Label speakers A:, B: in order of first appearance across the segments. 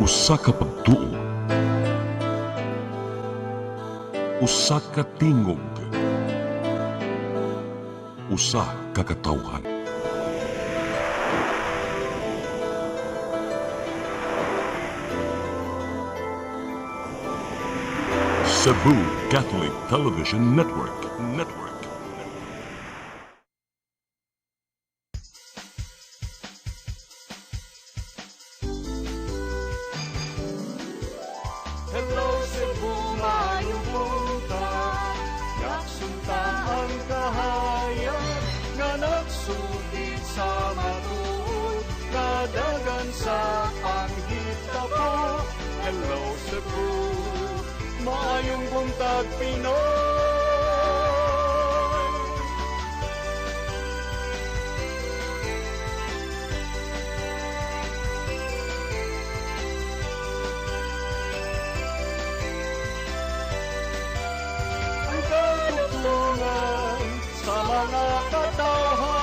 A: Usa ka pagtuo, usa ka tingog, usa ka katawhan. Cebu Catholic Television Network.
B: Hello Cebu, maayong buntag. Yaksunta ang kahayag nga nagsugid sa matuod, nadagan sa panghitabo. Hello Cebu, maayong buntag Pinoy. Ang katutulungan sa mga katawhan.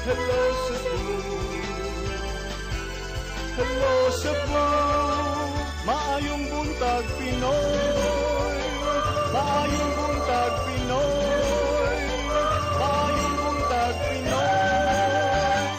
B: Hello Cebu, hello Cebu, maayong buntag Pinoy, maayong buntag Pinoy, maayong buntag Pinoy.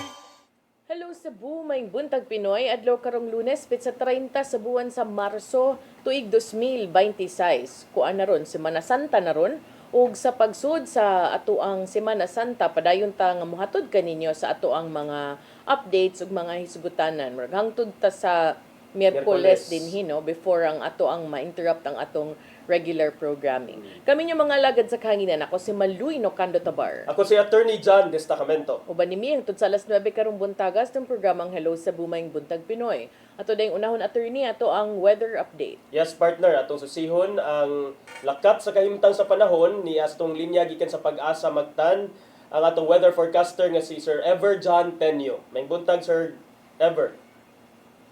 C: Hello Cebu, may buntag Pinoy, adlaw karong Lunes, pitsa 30 sa buwan sa Marso, tuig 2026. Kuan na ron, Semana Santa na ron, ug sa pagsud sa atoang Semana Santa, padayon ta nga mohatod kaninyo sa atoang mga updates ug mga hisgutanan. Hangtod ta sa Miyerkules din hino before ang atoang ma-interrupt ang atong regular programming. Kami yung mga lagad sa kahanginan. Ako si Maluy Nocando Tabar.
D: Ako si Attorney John Destacamento.
C: Uban ni Miyang, tud sa alas 9 karong buntagas ng programang Hello sa Bumayng Buntag Pinoy. Ato dayong unahon attorney, ato ang weather update.
D: Yes, partner, atong susihon ang lakat sa kahimtang sa panahon ni astong linya gikan sa Pag-asa Magtan ang atong weather forecaster nga si Sir Ever John Tenyo. May buntag Sir Ever.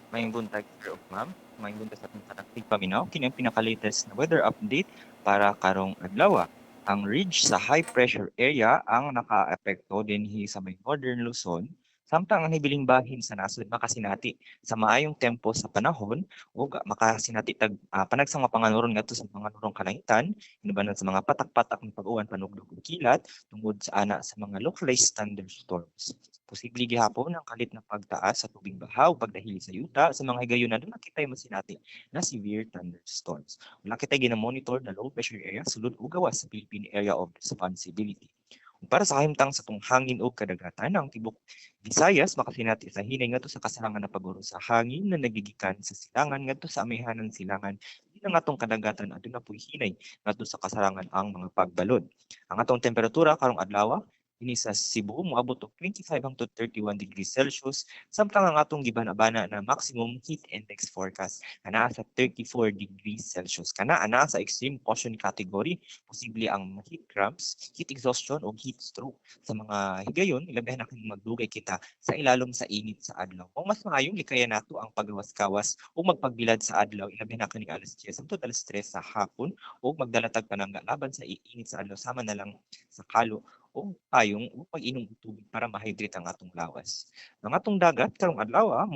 E: May buntag, sir, ma'am. May buntag sa ating paminaw. Kini ang pinaka-latest na weather update para karong adlaw. Ang ridge sa high pressure area ang naka-apekto dinhi sa may northern Luzon. Samtang ang hibiling bahin sa nasod makasinati sa maayong tempo sa panahon ug makasinati tag panagsang mapanganuron ngadto sa mga nurong kalangitan inubanan sa mga patak-patak ng pag-uwan panugdog ug kilat tungod sa ana sa mga localized thunderstorms. Posible gihapon ang kalit na pagtaas sa tubig bahaw pagdahili sa yuta sa mga higayonan na nakitay masinati na severe thunderstorms. Wala kitay gina-monitor na low pressure area sulod ug gawas sa Philippine Area of Responsibility. Para sa kahimtang sa tung hangin o kadagatan, ang tibok Visayas makasinati sa hinay ngadto sa kasarangan na paguro sa hangin na nagigikan sa silangan ngadto sa amihanan silangan bilang atong kadagatan aduna puy hinay ngadto sa kasarangan ang mga pagbalod. Ang atong temperatura karong adlaw dinhi sa Cebu moabot og 25 hangtod 31 degrees Celsius samtang ang atong gibanabana na maximum heat index forecast anaa sa 34 degrees Celsius. Kana anaa sa extreme caution category, posible ang heat cramps, heat exhaustion o heat stroke. Sa mga higayon, ilabihan na kang magdugay kita sa ilalom sa init sa adlaw. Kung mas maayong likaya nato ang pagawas-kawas o magpagbilad sa adlaw, ilabihan na kaning alas 10 hangtod alas 3 sa hapon o magdalatag panangga laban sa iinit sa adlaw sama na lang sa kalo o payong o pag-inom og tubig para ma-hydrate ang atong lawas. Ang atong dagat karong adlaw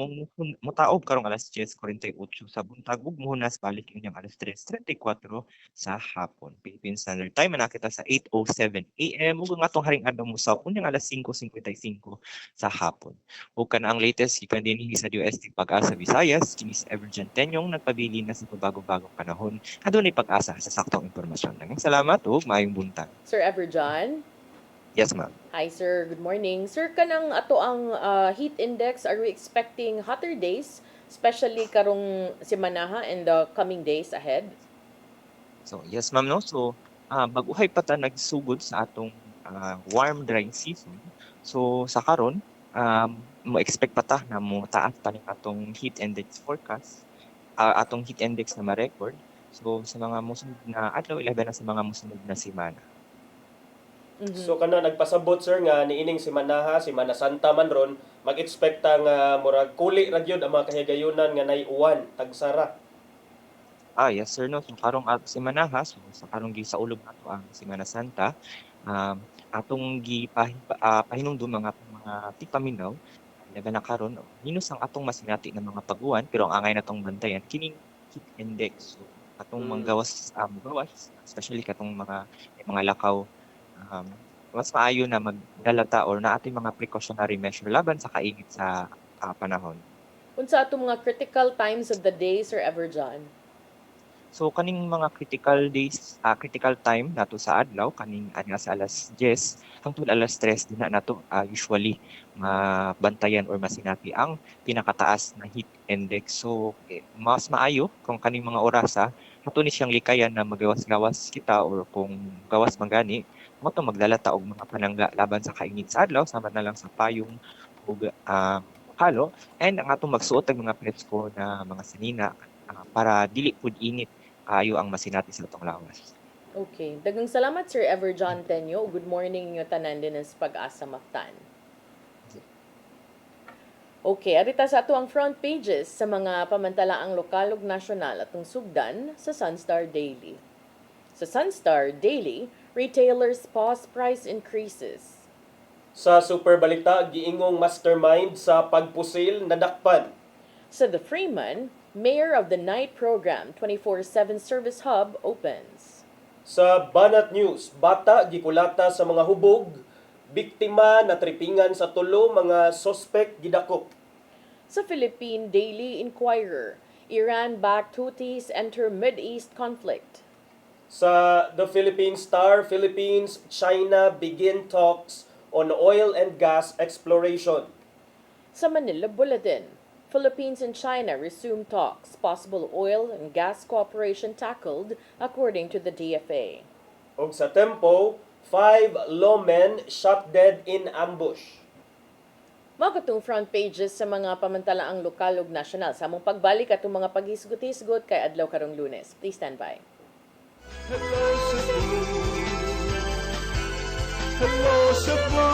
E: motaob karong alas 10:48 sa buntag ug mohunas balik inyong alas 3:34 sa hapon. Philippine Standard Time na kita sa 8:07 AM ug ang atong haring adlaw mosaw unyang alas 5:55 sa hapon. Ug kana ang latest gikan dinhi sa DOST Pag-asa Visayas, kini si Evergen Tenyong nagpabili na sa bagong panahon. Adunay pag-asa sa saktong impormasyon. Daghang salamat ug maayong buntag.
C: Sir Everjohn.
E: Yes, ma'am.
C: Hi sir, good morning. Sir, kanang ato ang heat index, are we expecting hotter days, especially karong semanaha and the coming days ahead?
E: So, yes, ma'am, no? So, baguhay pa ta nagsugod sa atong warm dry season. So, sa karon, mo-expect pa ta na mo taas pa ning atong heat index forecast, atong heat index na ma-record. So, sa mga musunod na adlaw, ilaban na sa mga musunod na semana.
D: So kana nagpasabot sir nga niining Semana Santa man ron, mag-expect nga murag kuli ra gyud ang mga kahigayunan nga nay uwan tagsara.
E: Yes, sir, no? So, karong semana so, sa karong gisaulob nato ang Semana Santa, atong pahinungdon mga tipaminaw Laban na karon minus ang atong masinati ng mga paguan pero ang angay natong bantayan kining heat index. So atong manggawas gawas especially katong mga lakaw um, mas maayo na magdalata or na ating mga precautionary measure laban sa kainit sa panahon.
C: Unsa ato mga critical times of the day, Sir Everjohn?
E: So kaning mga critical time nato sa adlaw kaning ana sa alas 10 hangtod alas 3 din na nato usually mabantayan or masinati ang pinakataas na heat index. So mas maayo kung kaning mga orasa ato ni siyang likayan na magawas-gawas kita or kung gawas mangani mo to maglalata og mga panangga laban sa kainit sa adlaw sama na lang sa payong ug halo and ang atong magsuot og mga presko na mga sanina para dili pud init kayo ang masinati sa atong lawas.
C: Okay. Daghang salamat, Sir Everjohn Tenyo. Good morning inyo tanan din sa Pag-asa Mactan. Okay, arita sa ato ang front pages sa mga pamantalaang lokal ug nasyonal atong sugdan sa Sunstar Daily. Sa Sunstar Daily, retailers pause price increases.
D: Sa Super Balita, giingong mastermind sa pagpusil nadakpan.
C: Sa The Freeman, Mayor of the Night Program 24/7 Service Hub opens.
D: Sa Banat News, bata gikulata sa mga hubog, biktima na tripingan sa tulo mga sospek gidakop.
C: Sa Philippine Daily Inquirer, Iran-backed Houthis enter Mid-East conflict.
D: Sa The Philippine Star, Philippines, China begin talks on oil and gas exploration.
C: Sa Manila Bulletin, Philippines and China resume talks, possible oil and gas cooperation tackled, according to the DFA.
D: Og sa Tempo, 5 lawmen shot dead in ambush.
C: Mga katong front pages sa mga pamantalaang lokal ug nasyonal. Sa among pagbalik atong mga paghisgot-hisgot kay adlaw karong Lunes. Please stand by.
B: Hello Cebu, hello Cebu,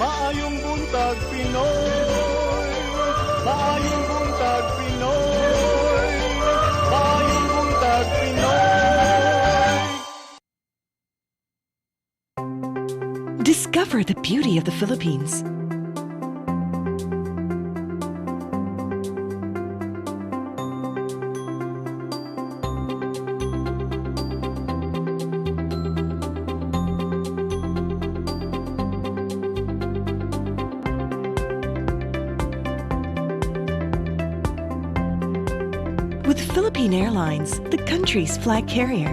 B: maayong buntag Pinoy, maayong buntag Pinoy, maayong buntag Pinoy.
F: Discover the beauty of the Philippines. With Philippine Airlines, the country's flag carrier.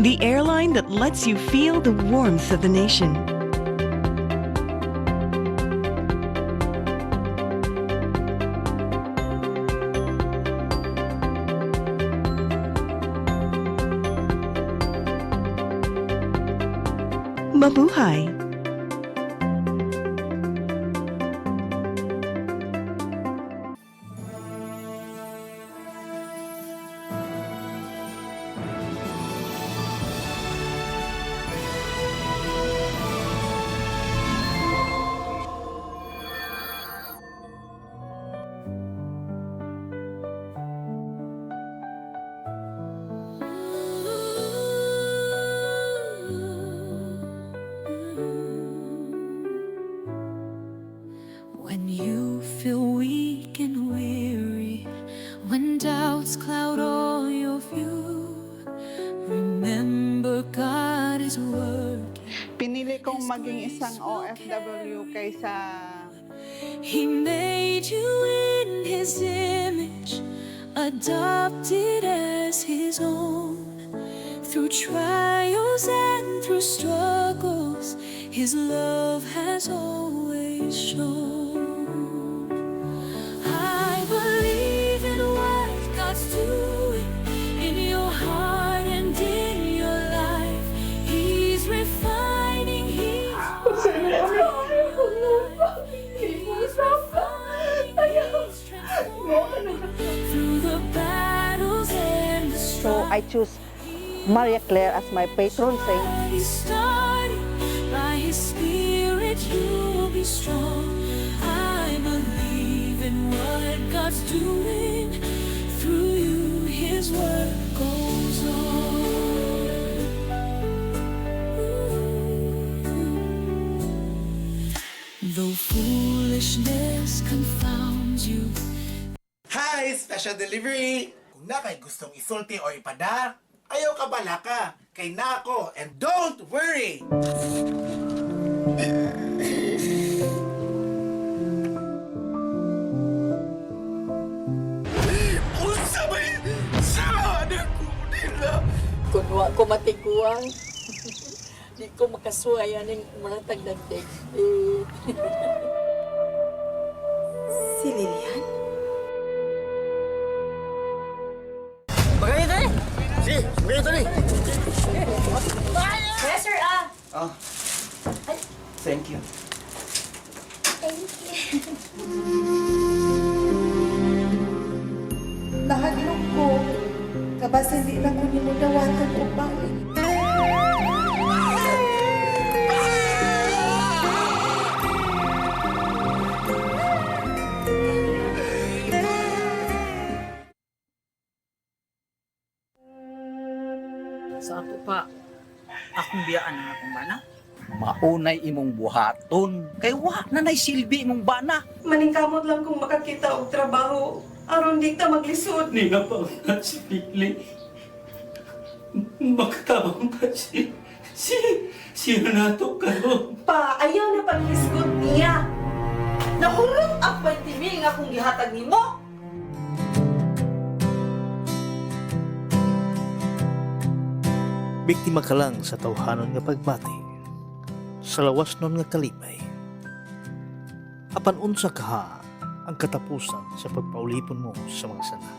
F: The airline that lets you feel the warmth of the nation. Mabuhay!
G: When you feel weak and weary, when doubts cloud all your view, remember God is working.
H: Pinili kong maging isang OFW kaysa
G: He made you in His image, adopted as His own. Through trials and through struggles, His love has always shown. I believe in what God's doing in your heart and in your life. He's refining, He's refining, He's transforming through the battles and the
I: So
G: strife.
I: I choose Maria Claire as my patron saint.
G: He started by His Spirit, you'll be strong. I believe in what God's doing through you. His work goes on. Though foolishness confounds you.
J: Hi! Special delivery! Kung na kay gustong isulti o ipada, ayaw ka bala ka. Kay na ako. And don't worry! Unsa ba yun? Sana ko nila!
I: Kung wa ko matiguang, di ko makasuwayan ng mga tagdagdag. Si Lilian?
J: Magaling tayo! Si, magaling tayo!
G: Yes, sir, ah.
J: Oh. Thank you.
H: Nahadlok ko. Kabas hindi na ko nimo dawatan o balik.
I: Sa ako pa, akong biyaan ang akong bana.
K: Maunay imong buhaton. Kay wa na nay silbi imong bana.
H: Maningkamot lang kung makakita og trabaho. Aron di ta maglisod.
K: Di na pa si Pili. Magtabang pa sino na to karon?
H: Pa, ayaw na paglisod niya. Nahulog ang 20,000 nga kung gihatag nimo.
L: Biktima ka lang sa tawhanon nga pagbati, sa lawas nun nga kalimay. Apan unsa kaha ang katapusan sa pagpaulipon mo sa mga sana.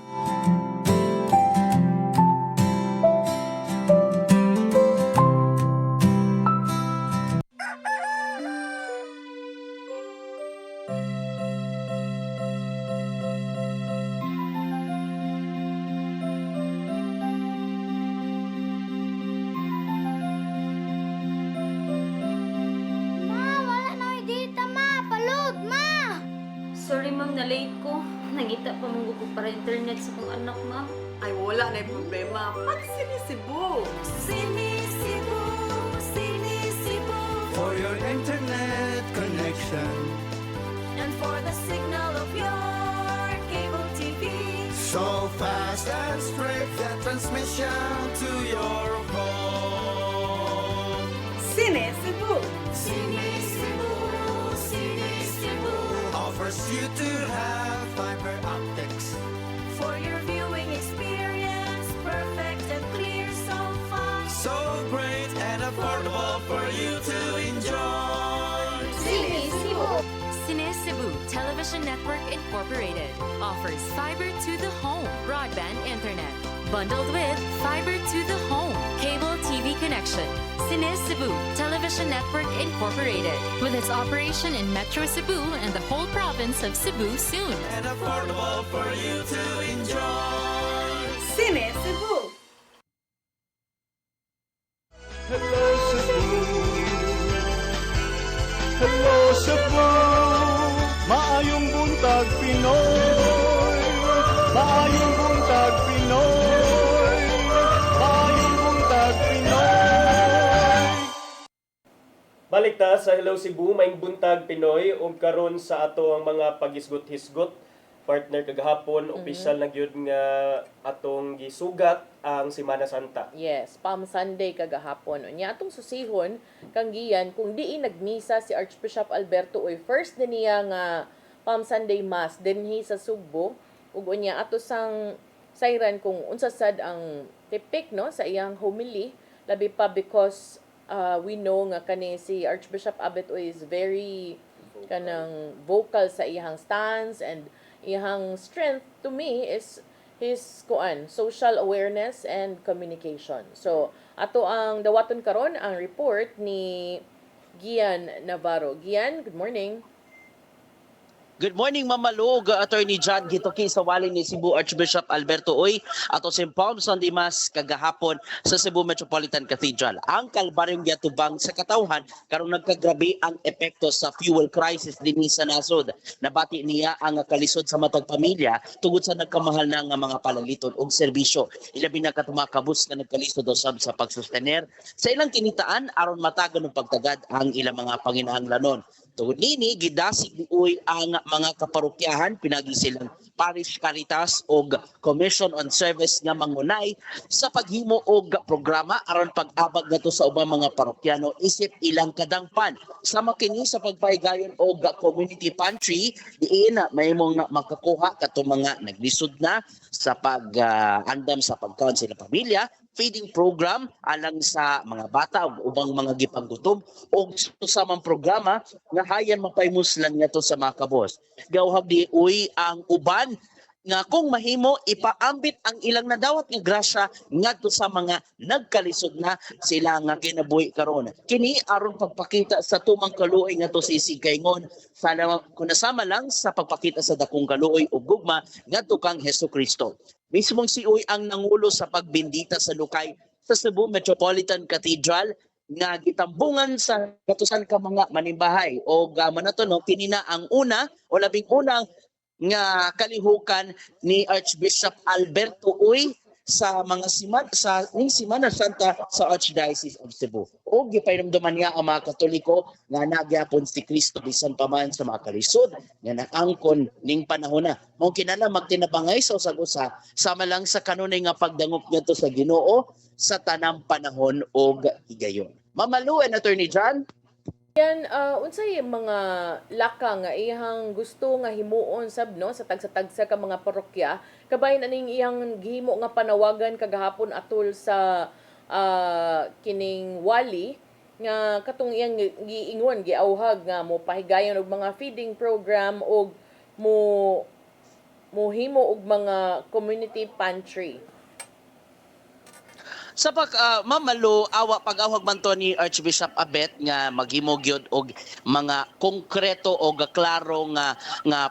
G: Sorry, ma'am, na-late ko. Nangita pa mong gusto para internet sa kong anak, ma'am.
I: Ay, wala na yung problema. Pag sinisibo.
G: Sinisibo, sinisibo.
J: For your internet connection.
G: And for the signal of your cable TV.
J: So fast and straight that transmission to your home.
H: Sinisibo.
G: Sinisibo, sinisibo.
J: Offers you to have fiber optics.
G: For your viewing experience, perfect and clear, so fine.
J: So great and affordable for you to enjoy.
G: Sinisibo. Cine Cebu Television Network Incorporated offers fiber to the home broadband internet bundled with fiber to the home cable TV connection. Cine Cebu Television Network Incorporated with its operation in Metro Cebu and the whole province of Cebu soon.
J: And affordable for you to enjoy.
H: Sinisibo.
B: Hello Cebu, hello Cebu, maayong buntag Pinoy, maayong buntag Pinoy, maayong buntag Pinoy.
D: Balik ta sa Hello Cebu, maing buntag Pinoy ug karon sa ato ang mga pagisgot-hisgot partner kagahapon opisyal na gyud nga atong gisugat ang Semana Santa.
C: Yes, Palm Sunday kagahapon. Unya atong susihon kang giyan kung diin nagmisa si Archbishop Alberto Uy first din niya nga Palm Sunday Mass dinhi sa Sugbo ug unya ato sang sayran kung unsa sad ang tipik no sa iyang homily labi pa because we know nga kani si Archbishop Abet Uy is very kanang vocal sa iyang stance and iyang strength to me is his social awareness and communication. So ato ang dawaton karon ang report ni Gian Navarro. Gian, good morning.
K: Good morning, Mamalog, Attorney John Gitoki sa wali ni Cebu Archbishop Alberto Uy ato si Palm Sunday Mass kagahapon sa Cebu Metropolitan Cathedral. Ang kalbaryong giatubang sa katawhan karong nagkagrabe ang epekto sa fuel crisis dinhi sa nasod. Nabati niya ang kalisod sa matag pamilya tungod sa nagkamahal na nga mga palaliton ug serbisyo. Ilabi na katumakabus nga nagkalisod usab sa pagsustener sa ilang kinitaan aron matagan og pagtagad ang ilang mga panginahanglanon. Tungod nini gidasig diuy ang mga kaparokyahan pinagi silang parish caritas o commission on service nga mangunay sa paghimo og programa aron pag-abag nato sa ubang mga parokyano isip ilang kadangpan. Sama kini sa pagpahigayon og community pantry diin mahimong makakuha katong mga naglisod na sa pag-andam sa pagkaon sila pamilya, feeding program alang sa mga bata ug ubang mga gipanggutom o samang programa nga hayan mapaymuslan nga to sa mga kabos. Gawhag di uy ang uban nga kung mahimo ipaambit ang ilang nadawat nga grasya ngadto sa mga nagkalisod na sila nga kinabuhi karon. Kini aron pagpakita sa tumang kaluoy nga to si Sigayngon kung nasama lang sa pagpakita sa dakong kaluoy ug gugma ngadto kang Hesukristo. Mismong si Uy ang nangulo sa pagbindita sa lukay sa Cebu Metropolitan Cathedral nga gitambungan sa katusan ka mga manimbahay o manato no kini na ang una o labing unang nga kalihukan ni Archbishop Alberto Uy sa mga Semana Santa sa Archdiocese of Cebu. O gipairamdaman niya ang mga Katoliko nga nagyapon si Kristo bisan pa man sa mga kalisod nga naangkon ning panahon na. Mao kinala magtinabangay sa usag-usa sama lang sa kanunay nga pagdangop ngadto sa Ginoo sa tanang panahon og higayon. Mamalu and Attorney John.
C: Yan, unsay mga laka nga iyang gusto nga himuon sab no sa tagsa-tagsa ka mga parokya kabahin aning iyang gihimo nga panawagan kagahapon atol sa kining wali nga katong iyang giingon giawhag nga mo pahigayon og mga feeding program og mo himo og mga community pantry.
K: Sa mamalo awa pag-awag man to ni Archbishop Abet nga maghimo gyud og mga konkreto o klaro nga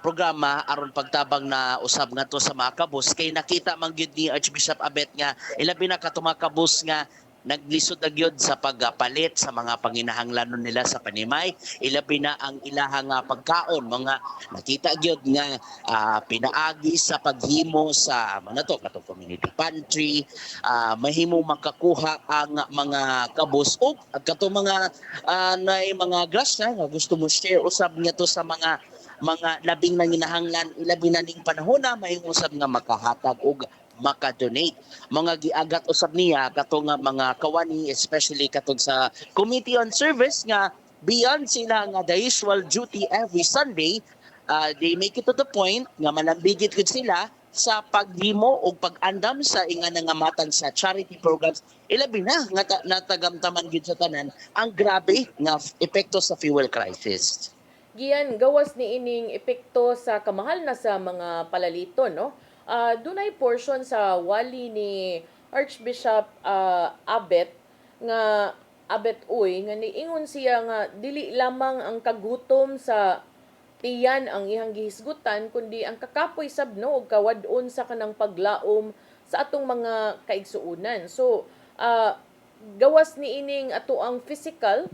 K: programa aron pagtabang na usab ngadto sa mga kabus kay nakita man gyud ni Archbishop Abet nga ilabi na kato mga kabus nga naglisod na gyud sa pagpalit sa mga panginahanglanon nila sa panimay, ilabi na ang ilahang pagkaon, mga nakita gyud nga pinaagi sa paghimo sa manato katong community pantry, mahimo makakuha ang mga kabus o katong mga nay mga grasya nga gusto mo share usab nga to sa mga labing nanginahanglan ilabi na ning panahon na mahimo usab nga makahatag og maka-donate. Mga giagat usab niya katong mga kawani especially katong sa Committee on Service nga beyond sila nga the usual duty every Sunday, they make it to the point nga malambigit gud sila sa paghimo o pag-andam sa inga nga matang sa charity programs ilabi na nga natagamtaman gid sa tanan ang grabe nga epekto sa fuel crisis.
C: Giyan gawas ni ining epekto sa kamahal na sa mga palalito no. Dunay portion sa wali ni Archbishop Abet Uy nga niingon siya nga dili lamang ang kagutom sa tiyan ang ihang gihisgutan kundi ang kakapoy sabno og kawadon sa kanang paglaom sa atong mga kaigsuonan. So gawas ni ining ato ang physical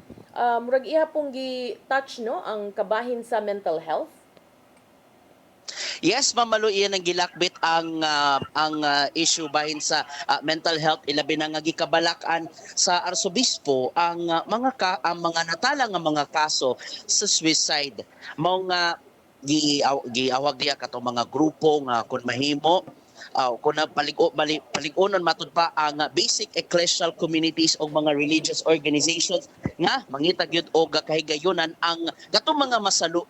C: murag iha pong gi-touch no ang kabahin sa mental health.
K: Yes, Mamalo, iyan ang gilakbit ang issue bahin sa mental health ilabi na nga gikabalakan sa arsobispo ang mga natala nga mga kaso sa suicide. Mao nga giawag diya katong mga grupo nga kun mahimo kung paligunon matud pa ang basic ecclesial communities o mga religious organizations nga mangita gyud og kahigayonan ang katong mga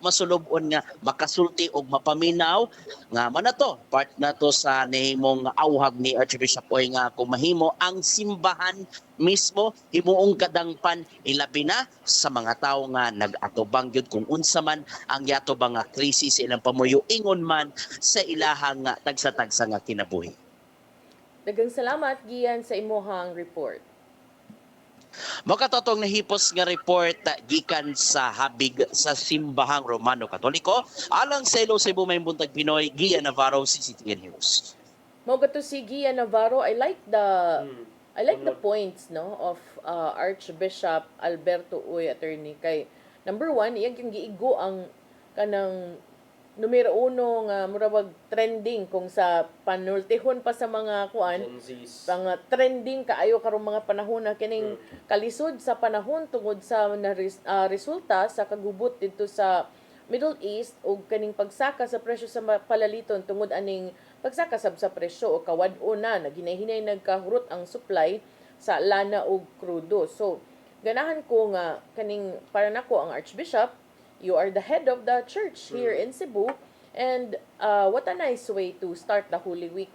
K: masulubon nga makasulti og mapaminaw nga manato part nato sa nahimong awhag ni Archbishop Oy nga kung mahimo ang simbahan mismo himuong kadangpan ilabi na sa mga tawo nga nag-atubang gyud kung unsa man ang yatubang nga krisis ilang pamuyo ingon man sa ilahang tagsa-tagsa nga kinabuhi.
C: Daghang salamat giyan sa imuhang report.
K: Makatotong nahipos nga report gikan sa habig sa simbahang Romano Katoliko alang sa Cebu may buntag Pinoy, Gian Navarro, CCTN News.
C: Mao gato si Gian Navarro, I like the points no of Archbishop Alberto Uy, attorney, kay number one iyang giigo ang kanang numero uno nga murawag trending kung sa panultihon pa sa mga kuan
D: Gen Zs.
C: mga trending kaayo karong mga panahon na kining kalisod sa panahon tungod sa resulta sa kagubot dito sa Middle East ug kaning pagsaka sa presyo sa palaliton tungod aning pagsaka sab sa presyo o kawad-o na naghinay-hinay nagkahurot ang supply sa lana ug krudo. So ganahan ko nga kaning para nako ang Archbishop, you are the head of the church here in Cebu, and what a nice way to start the Holy Week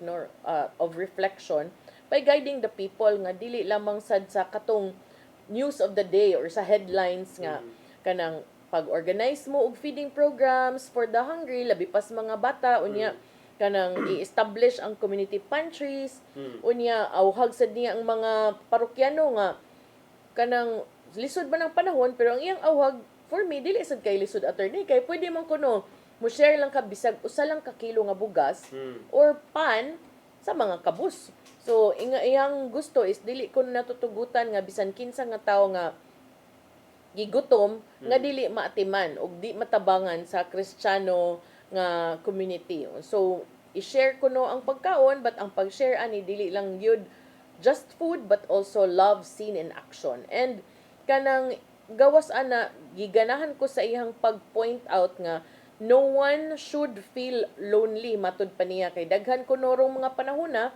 C: of reflection by guiding the people nga dili lamang sad sa katong news of the day or sa headlines nga kanang pag-organize mo og feeding programs for the hungry labi pas mga bata unya kanang i-establish ang community pantries unya awhag sad niya ang mga parokyano nga kanang lisod ba ng panahon pero ang iyang awhag for me, dili sad kay lisod attorney kay pwede man kuno mo share lang ka bisag usa lang ka kilo nga bugas or pan sa mga kabus. So iyang gusto is dili ko natutugutan nga bisan kinsa nga tawo nga gigutom nga dili maatiman og di matabangan sa Kristiyano nga community. So i-share ko no ang pagkaon but ang pag-share ani dili lang yun just food but also love seen in action. And kanang gawas ana giganahan ko sa iyang pag-point out nga no one should feel lonely matud pa niya kay daghan ko norong mga panahona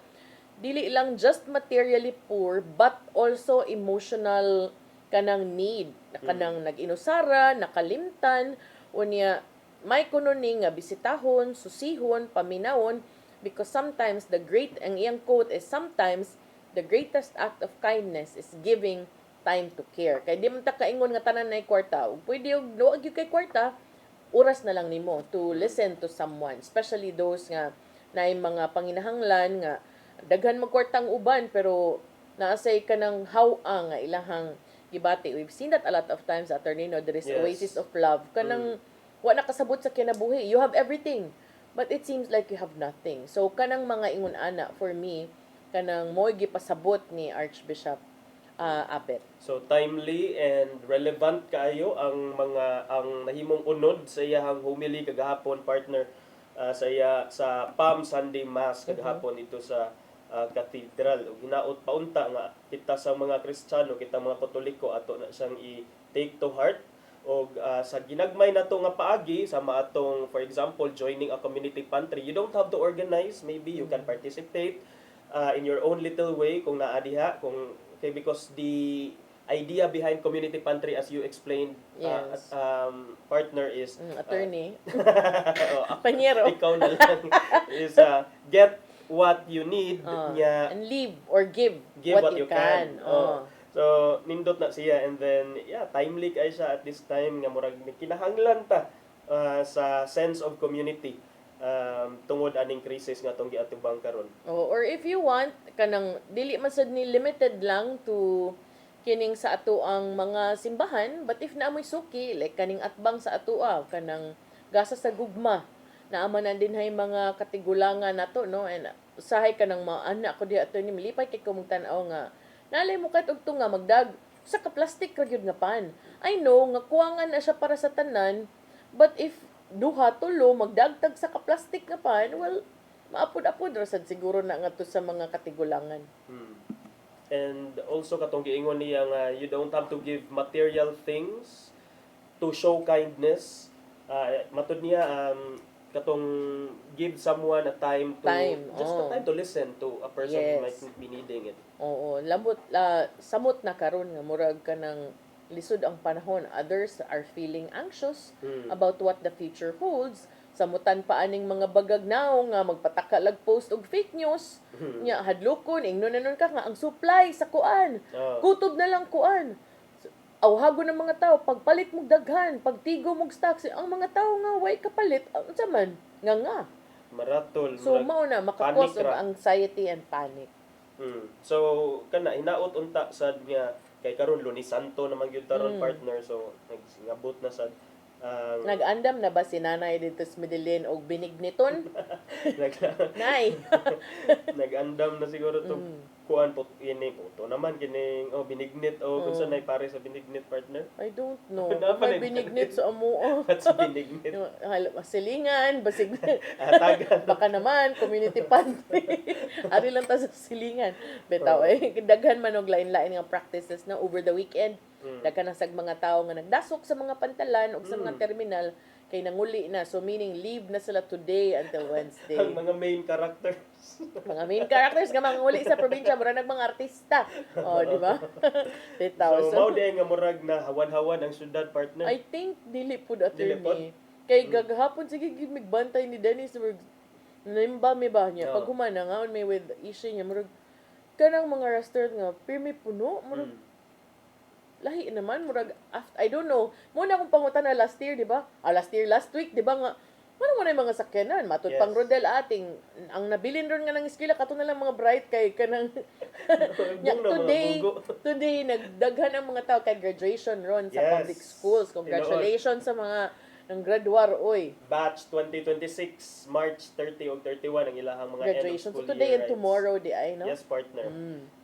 C: dili lang just materially poor but also emotional kanang need kanang nag-inusara nakalimtan unya may kuno ni nga bisitahon susihon paminawon because sometimes ang iyang quote is sometimes the greatest act of kindness is giving time to care. Kay di man ta kaingon nga tanan nay kwarta. Ug pwede og luwag gyud kay kwarta, oras na lang nimo to listen to someone, especially those nga naay mga panginahanglan nga daghan magkwartang uban pero naasay ka ng how-ang nga ilahang gibati. We've seen that a lot of times, attorney, no? There is oasis of love. Kanang wa nakasabot sa kinabuhi. You have everything, but it seems like you have nothing. So kanang mga ingon ana for me kanang mo'y gipasabot ni Archbishop Abet.
D: So timely and relevant kaayo ang nahimong unod sa iyang homily kagahapon, partner, sa Palm Sunday Mass kagahapon ito sa cathedral. Ug hinaot paunta nga kita sa mga Kristiyano, kita mga Katoliko ato na siyang i-take to heart og sa ginagmay nato nga paagi sa maatong, for example, joining a community pantry. You don't have to organize, maybe you can participate in your own little way kung naa diha, because the idea behind community pantry, as you explained, partner, is
C: attorney. Panyero.
D: Ikaw na lang is get what you need
C: and leave or give what you can.
D: So nindot na siya, and then timely kay siya at this time nga murag kinahanglan ta sa sense of community tungod aning crisis nga tong giatubang karon.
C: Or if you want kanang dili man sad ni limited lang to kining sa ato ang mga simbahan, but if naamoy suki like kaning atbang sa atoa kanang gasa sa gugma naamanan din hay mga katigulangan nato, no? And usahay kanang mga anak ko di ato ni milipay kay ko magtan-aw nga nalay mo kat og tunga magdag sa ka plastic ra gyud nga pan. I know nga kuwangan na siya para sa tanan, but if duha tulo magdagtag sa ka-plastic nga pan, well, maapod-apod rasad siguro na nga to sa mga katigulangan.
D: And also katong giingon niya nga you don't have to give material things to show kindness. Matud niya katong give someone a time to just a time to listen to a person who might be needing it.
C: Oo, samot na karon nga murag ka ng lisod ang panahon. Others are feeling anxious about what the future holds. Samutan pa aning mga bagagnaw nga magpataka lag post og fake news. Nya hadlokon ingnon ka nga ang supply sa kuan. Kutob na lang kuan. Awhago ng mga tao pagpalit mog daghan, pagtigo mog stocks, ang mga tao nga way kapalit unsa man nga.
D: Maratol.
C: So mao na makakos og anxiety and panic.
D: So kana hinaot unta sad nga kay karon Lunes Santo naman gyud taron, partner, so nagabot na sad
C: nag-andam na ba si nanay dito sa Medellin og binigniton? Nay.
D: Nag-andam na siguro to kuan po ini po naman kining binignit kung saan ay pare sa binignit partner.
C: I don't know.
D: Dapat
C: May binignit sa amo.
D: At sa binignit.
C: Silingan, basig
D: Tagan.
C: baka naman, community pantry. Ari lang ta sa silingan. Bitaw, daghan man og lain-lain nga practices na over the weekend. Daghan na sag mga tao nga nagdasok sa mga pantalan o sa mga terminal kay nanguli na. So meaning leave na sila today until Wednesday.
D: Ang mga main characters.
C: Mga main characters nga manguli sa probinsya, mura nag mga artista. Oh, di ba? Bitaw.
D: So, mao di nga murag na hawan-hawan ang syudad partner.
C: I think dili pud
D: Dili pod?
C: attorney. Kay gagahapon sige migbantay ni Dennis nimba mi ba niya.
D: Oo.
C: Pag humana nga may with issue niya murag kanang mga restaurant nga pirmi puno murag lahi naman murag I don't know. Muna akong pangutan na last year, di ba? Last week, di ba nga ano yung mga sakyanan, matud
D: Yes.
C: pang Rodel ating ang nabilin ron nga ng eskwela kato na lang mga bright kay kanang nya, today nagdaghan ang mga tao kay graduation ron sa
D: Yes.
C: public schools. Congratulations sa mga ng graduar oy.
D: Batch 2026, March 30 o 31 ang ilahang mga
C: Graduation.
D: end of
C: So
D: school
C: today
D: year
C: and
D: rites.
C: tomorrow di ay no.
D: Yes, partner.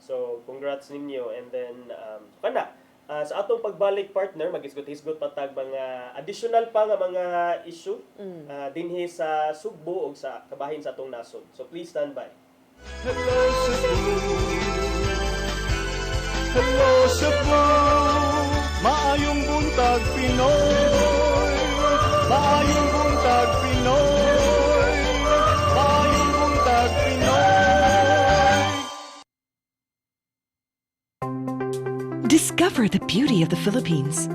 D: So, congrats ninyo. And then, sa atong pagbalik, partner, mag-isgot-isgot patag mga additional pa nga mga issue dinhi sa Sugbo o sa kabahin sa atong nasod. So, please stand by.
B: Hello Cebu, hello Cebu, maayong buntag Pinoy, maayong buntag Pinoy, maayong buntag Pinoy.
F: Discover the beauty of the Philippines.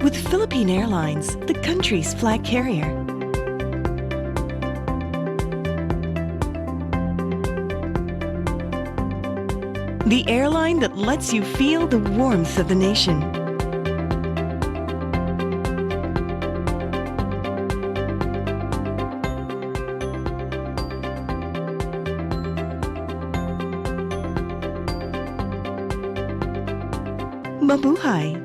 F: With Philippine Airlines, the country's flag carrier. The airline that lets you feel the warmth of the nation. Mabuhay!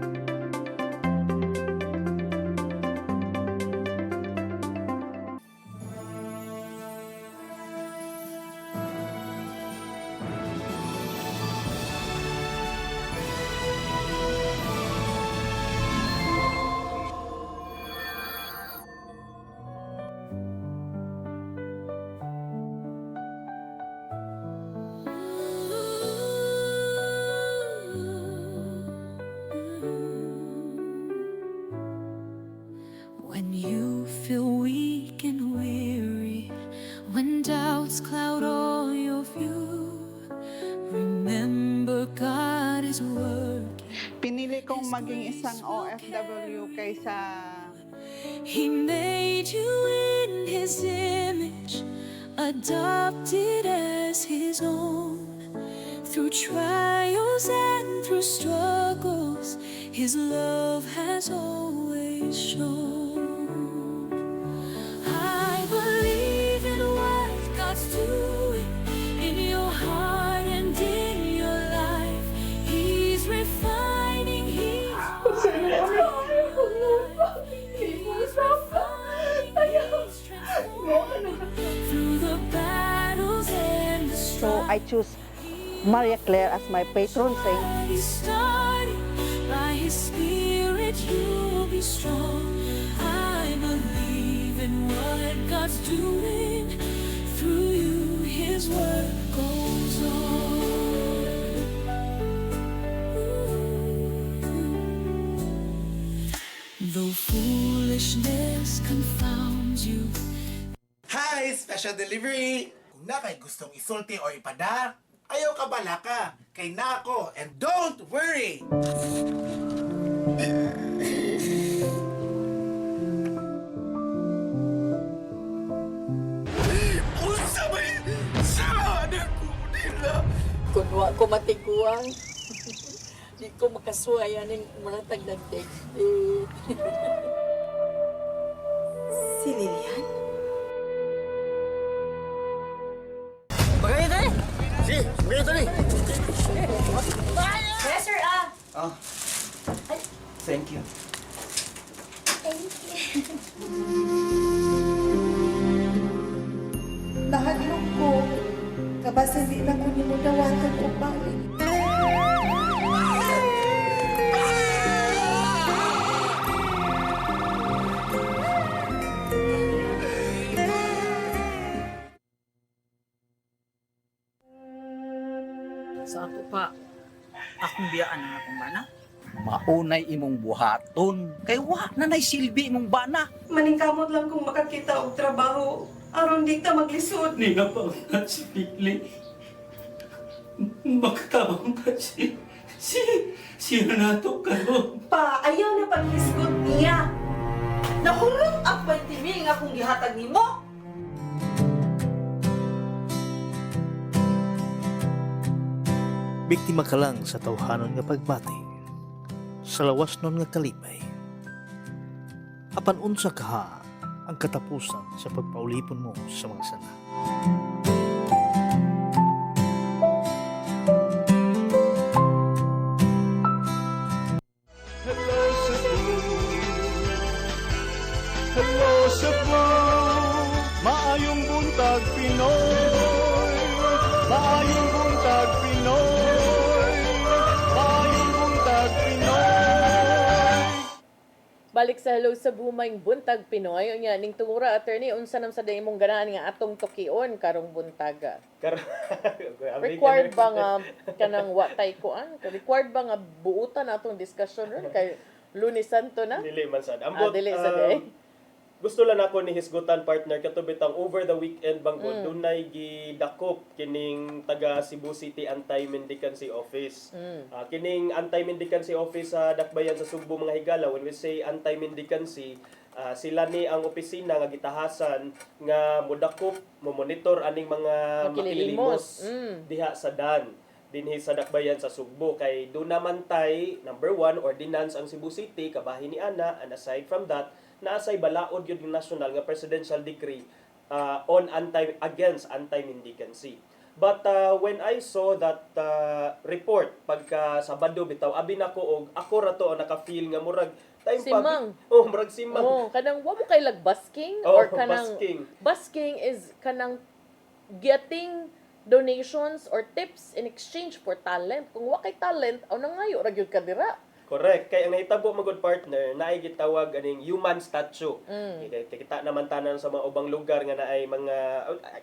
M: When you feel weak and weary, when doubts cloud all your view, remember God is working.
N: Pinili kong maging isang OFW kaysa
M: He made you in His image, adopted as His own. Through trials and through struggles, His love has always shown. I believe in what God's doing in your heart and in your life. He's refining, He's through the battles and the
N: so I choose Maria Claire as my patron saint.
M: He started by His Spirit, you'll be strong. I believe in what God's doing through you. His word goes on. Though foolishness confounds you.
J: Hi, special delivery! Kung na kay gustong isulti o ipada, ayaw ka bala ka, kay na ako, and don't worry! Unsa may sana ko nila?
I: Kunwa ko matiguang. Di ko makasuayan ng maratag nag-date.
H: Si Lilian?
J: Sige, okay ito ni.
H: Yes, sir, ah.
E: Oh, thank you.
H: Nahadlok ko. Kabasa di na ko nimo dawatan ko balik.
I: Sa ako pa, akong biyaan ang akong bana.
O: Maunay imong buhaton. Kay wa na nay silbi imong bana.
H: Maningkamot lang kung makakita og trabaho. Aron di ka maglisod.
O: Di na pa si Pili. Magtabang ka si Renato karon.
H: Pa, ayaw na paglisod niya. Nahulog ang 20 mil nga kung gihatag nimo.
L: Biktima ka lang sa tawhanon nga pagbati. Sa lawas nun nga kalipay. Apan unsa kaha ang katapusan sa pagpaulipon mo sa mga sana.
B: Hello Cebu, hello Cebu, maayong buntag Pinoy, maayong buntag Pinoy, maayong buntag Pinoy.
C: Balik sa Hello Cebu maing buntag Pinoy. Unya ning tungura attorney unsa nam sa day imong ganahan nga atong tukion karong buntaga. Required ba nga kanang watay kuan? Required ba nga buutan atong discussion ron kay Lunes Santo na?
D: Dili man sad. Ambot,
C: dili sa day.
D: gusto lang ako ni hisgutan partner katubit ang over the weekend banggod dunay gidakop kining taga Cebu City Anti-Mendicancy Office. Kining Anti-Mendicancy Office sa Dakbayan sa Sugbo mga higala, when we say anti-mendicancy, sila ni ang opisina nga gitahasan nga modakop mo monitor aning mga makililimos diha sa Dan dinhi sa Dakbayan sa Sugbo kay do naman tay number 1 ordinance ang Cebu City kabahin ni ana, and aside from that naasay balaod yun yung national nga presidential decree on against anti-mendicancy. But when I saw that report pagka Sabado bitaw abi nako og ako ra to naka-feel nga murag time
C: Simang.
D: murag simang.
C: Kanang wa mo kay basking or kanang basking is kanang getting donations or tips in exchange for talent. Kung wa kay talent, aw nangayo ra gyud ka dira.
D: Correct. Kaya ang nahitabo magod partner, naay gitawag aning human statue. Kita naman tanan sa mga ubang lugar nga naay mga,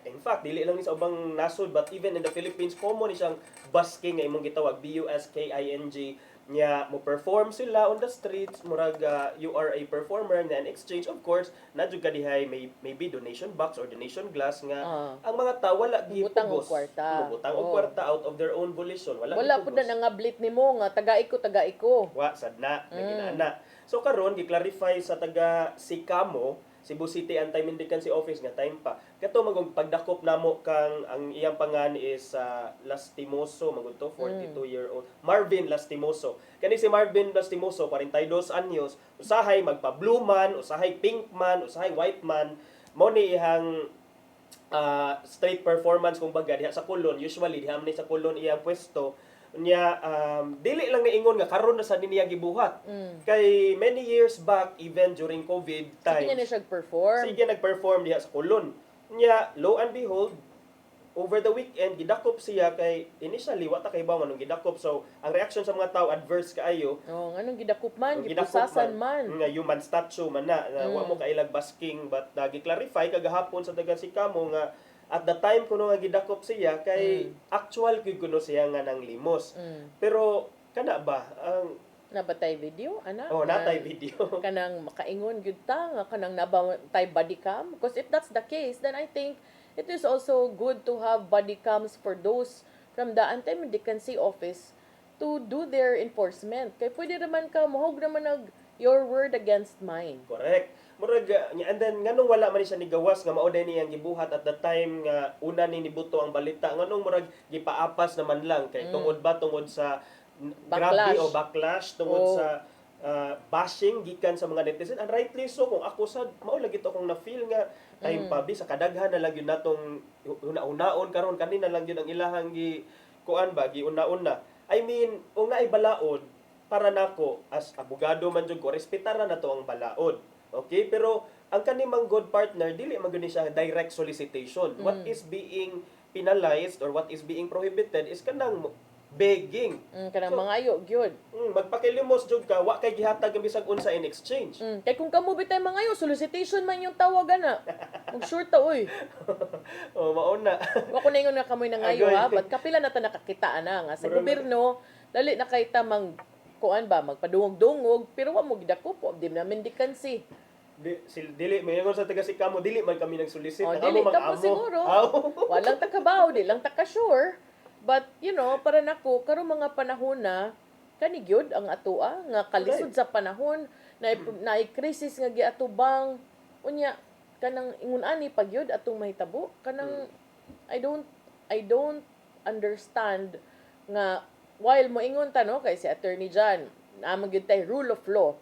D: in fact, dili lang ni sa ubang nasod, but even in the Philippines, common ni siyang busking nga imong gitawag, B-U-S-K-I-N-G, nya mo perform sila on the streets, murag you are a performer, na in exchange, of course, nadyo ka dihay maybe donation box or donation glass nga ang mga tao wala
C: butang og
D: gipugos.
C: kwarta.
D: Butang og kwarta out of their own volition.
C: Wala pud na nangablit nimo nga taga iko.
D: Wa sad na ginana. So karon gi-clarify sa taga Sikamo, Cebu City Anti-Mendicancy Office nga time pa. Kato magong pagdakop namo kang ang iyang pangan is Lastimoso magud to 42-year-old Marvin Lastimoso. Kani si Marvin Lastimoso 42 anyos, usahay magpa-blue man, usahay pink man, usahay white man, mo ni ihang street performance kung baga diha sa Kulon. Usually diha man sa Kulon iyang pwesto niya dili lang niingon nga karon na sa niya gibuhat. Kay many years back even during COVID times.
C: Sige na siya perform.
D: Sige nag-perform diha sa Kulon. Niya lo and behold over the weekend gidakop siya kay initially wa ta kay ba nganong gidakop, so ang reaction sa mga tao adverse kaayo.
C: Nganong gidakop man, gipusasan man.
D: Nga human statue man na wa mo kailag basking, but gi-clarify kagahapon sa taga Sikamo nga at the time kuno nga gidakop siya kay actual gyud kuno siya nga nang limos. Pero kana ba ang
C: nabatay video ana?
D: Natay video.
C: Kanang makaingon gyud ta nga kanang nabatay body cam, because if that's the case then I think it is also good to have body cams for those from the Anti-Mendicancy Office to do their enforcement. Kay pwede naman ka mahog naman your word against mine.
D: Correct. Murag and then nganong wala man siya ni gawas nga mao day niyang gibuhat at the time nga una ni nibuto ang balita, nganong murag gipaapas naman lang kay tungod sa grabe o backlash tungod sa bashing gikan sa mga netizen, and rightly so. Kung ako sad mao lagi to kung na feel nga time pa bisa kadaghan na lang yun natong una-unaon karon kanina lang yun ang ilahang gi kuan ba gi una-una. I mean, kung naay balaod para nako as abogado man jud ko respetaran na to ang balaod. Okay? Pero ang kanimang good partner dili man gyud siya direct solicitation. What is being penalized or what is being prohibited is kanang begging.
C: Kanang mga ayo gyud.
D: Magpakilimos jud ka wa kay gihatag ang bisag unsa in exchange.
C: Kay kung kamo bitay mga ayo solicitation man yung tawagan na. Mag sure ta oy.
D: Mao na.
C: Wa ko na ingon nga kamoy nang ayo ha, but kapila na ta nakakita ana nga sa gobyerno dali na kay ta mang kuan ba magpadungog-dungog pero wa mo gidako po di na mendikansi.
D: Dili may ingon sa taga Sikamo dili man kami nagsolicit
C: Dili ta po siguro. Walang takabaw, di lang taka sure. But, para nako, karong mga panahon na, kanigyod ang atoa, nga kalisod sa panahon, na krisis nga giatubang, unya, kanang ingun-ani pagyod atong mahitabo, kanang, I don't understand nga, while mo ingon ta, no, kay si Attorney John, naman gyud tay rule of law,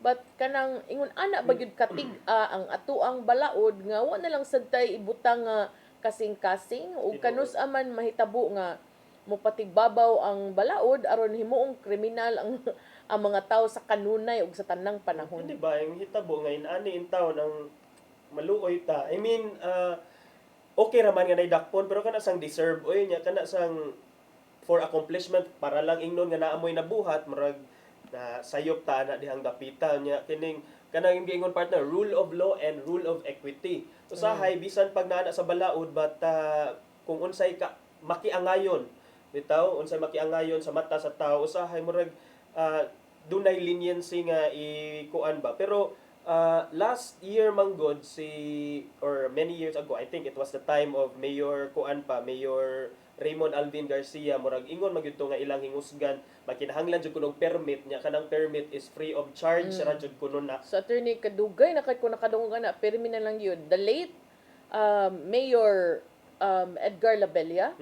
C: but kanang ingun-ana ba gyud katig-a ang atoang balaod, nga wa na lang sad tay ibutang nga, kasing-kasing o kanus aman mahitabo nga mopatigbabaw ang balaod aron himuong kriminal ang ang mga tao sa kanunay ug sa tanang panahon.
D: Hindi ba yung hitabo ngayon ani in taon ang maluoy ta. I mean okay ra man nga naidakpon pero kana sang deserve oy nya kana sang for accomplishment para lang ingnon nga naamoy nabuhat murag na sayop ta na dihang dapitan nya kining kanang giingon partner rule of law and rule of equity. Usahay bisan pag naa sa balaod but kung unsay ka makiangayon bitaw unsay makiangayon sa mata sa tao usahay murag dunay leniency nga ikuan ba pero last year manggod or many years ago I think it was the time of Mayor Mayor Raymond Alvin Garcia murag ingon magyud nga ilang hingusgan makinahanglan jud kunog permit nya kanang permit is free of charge ra jud kuno na
C: so attorney kadugay na kay kun nakadungog na permi na lang yun the late Mayor Edgar Labella